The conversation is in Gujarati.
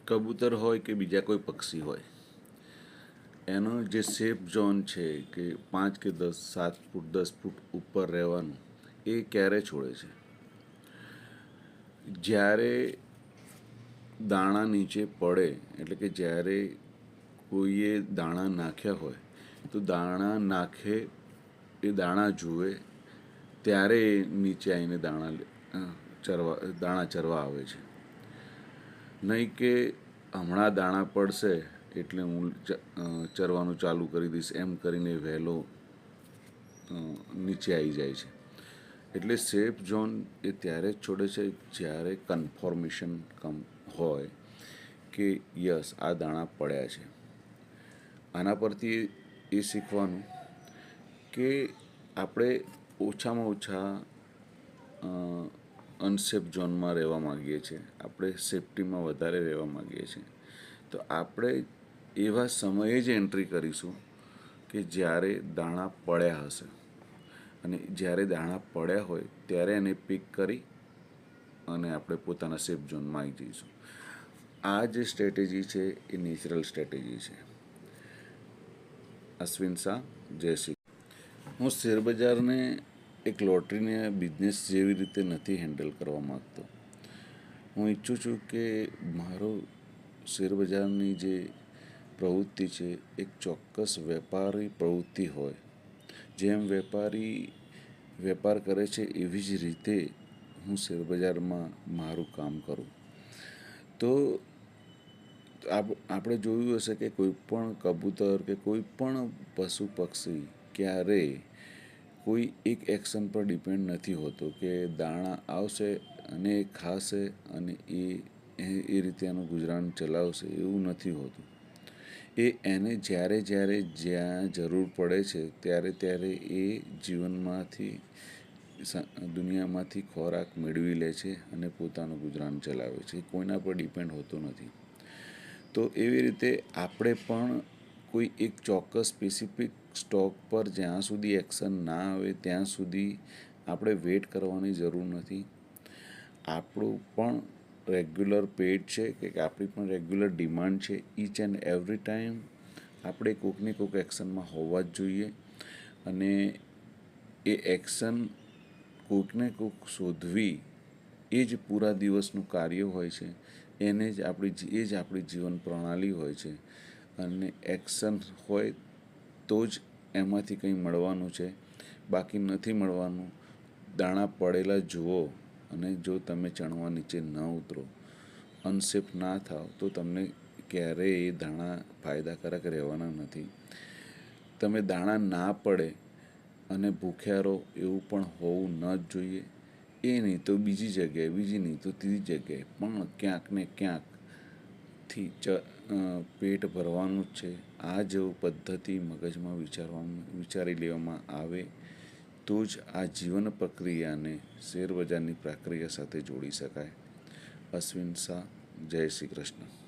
કબૂતર હોય કે બીજા કોઈ પક્ષી હોય, એનો જે સેફ ઝોન છે કે 5 કે 10, 7 ફૂટ 10 ફૂટ ઉપર રહેવાનું, એ ક્યારે છોડે છે? જ્યારે દાણા નીચે પડે, એટલે કે જ્યારે કોઈએ દાણા નાખ્યા હોય તો દાણા નાખે, એ દાણા જુએ ત્યારે એ નીચે આવીને દાણા ચરવા આવે છે. નહીં કે હમણાં દાણા પડશે એટલે હું ચરવાનું ચાલુ કરી દઈશ એમ કરીને વહેલો નીચે આવી જાય છે. એટલે સેફ ઝોન એ ત્યારે જ છોડે છે જ્યારે કન્ફર્મેશન હોય કે યસ આ દાણા પડ્યા છે. આના પરથી એ શીખવાનું કે આપણે ઓછામાં ઓછા અનસેફ ઝોનમાં રહેવા માગીએ છીએ, આપણે સેફટીમાં વધારે રહેવા માગીએ છીએ. તો આપણે એવા સમયે જ એન્ટ્રી કરીશું કે જ્યારે દાણા પડ્યા હશે, અને જ્યારે દાણા પડ્યા હોય ત્યારે એને પિક કરી અને આપણે પોતાના સેફ ઝોનમાં આવી જઈશું. આ જે સ્ટ્રેટેજી છે એ નેચરલ સ્ટ્રેટેજી છે. અશ્વિન શાહ, જય શ્રી. હું શેરબજારને એક લોટરીને બિઝનેસ જેવી રીતે નથી હેન્ડલ કરવા માગતો. હું ઈચ્છું છું કે મારો શેરબજારની જે પ્રવૃત્તિ છે એક ચોક્કસ વેપારી પ્રવૃત્તિ હોય. જેમ વેપારી વેપાર કરે છે એવી જ રીતે હું શેરબજારમાં મારું કામ કરું. તો આપણે જોયું હશે કે કોઈ પણ કબૂતર કે કોઈ પણ પશુ પક્ષી ક્યારેય કોઈ એક એક્શન પર ડિપેન્ડ નથી હોતો કે દાણા આવશે અને એ ખાશે અને એ રીતે એનું ગુજરાન ચલાવશે, એવું નથી હોતું. એને જ્યારે જ્યારે જ્યાં જરૂર પડે છે ત્યારે ત્યારે એ જીવનમાંથી દુનિયામાંથી ખોરાક મેળવી લે છે અને પોતાનું ગુજરાન ચલાવે છે. એ કોઈના પર ડિપેન્ડ હોતો નથી. તો એવી રીતે આપણે પણ કોઈ એક ચોક્કસ સ્પેસિફિક સ્ટોક પર જ્યાં સુધી એક્શન ના આવે ત્યાં સુધી આપણે વેઇટ કરવાની જરૂર નથી. આપણું પણ રેગ્યુલર પેડ છે કે આપણી પણ રેગ્યુલર ડિમાન્ડ છે. ઈચ એન્ડ એવરી ટાઈમ આપણે કોઈકને કોઈક એક્શનમાં હોવા જ જોઈએ. અને એ એક્શન કોઈકને કોઈક શોધવી એ જ પૂરા દિવસનું કાર્ય હોય છે. એ જ આપણી જીવન પ્રણાલી હોય છે. અને એક્શન હોય તો જ એમાંથી કંઈ મળવાનું છે, બાકી નથી મળવાનું. દાણા પડેલા જુઓ અને જો તમે ચણવા નીચે ન ઉતરો, અનસેફ ના થાવ, તો તમને ક્યારેય એ દાણા ફાયદાકારક રહેવાના નથી. તમે દાણા ના પડે અને ભૂખ્યા રહો એવું પણ હોવું ન જ જોઈએ. એ નહીં તો બીજી જગ્યાએ, બીજી નહીં તો ત્રીજી જગ્યાએ પણ ક્યાંક ને ક્યાંકથી પેટ ભરવાનું જ છે. આ જો પદ્ધતિ મગજમાં વિચારી લેવામાં આવે તો જ આ જીવન પ્રક્રિયાને શેરબજારની પ્રક્રિયા સાથે જોડી શકાય. અશ્વિન શાહ, જય શ્રી કૃષ્ણ.